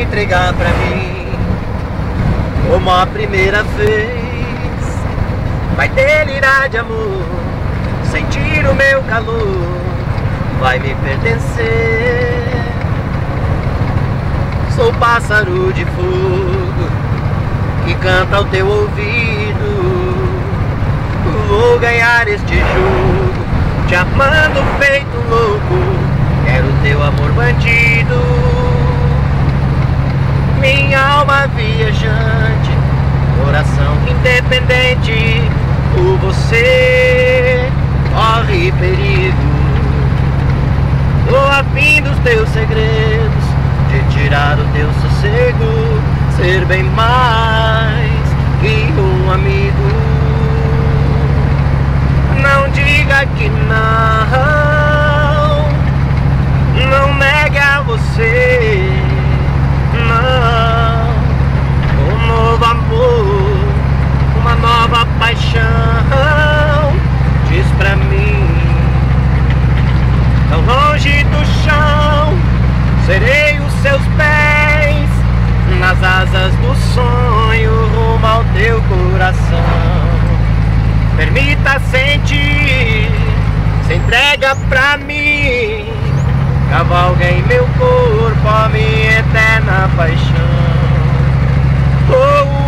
entregar pra mim como a primeira vez. Vai delirar de amor, sentir o meu calor, vai me pertencer. Sou pássaro de fogo que canta ao teu ouvido. Vou ganhar este jogo, te amando feito louco. Quero teu amor bandido, minha alma viajante, coração independente. Por você corre perigo. Tô afim dos teus segredos, de tirar o teu sossego, ser bem mais que um amigo. Não diga que não negue a você, não. Um novo amor, uma nova paixão, diz pra mim. Tão longe do chão, serei os seus pés, nas asas do sonho, rumo ao teu coração. Permita sentir, se entrega pra mim, cavalga em meu corpo a minha eterna paixão. Oh,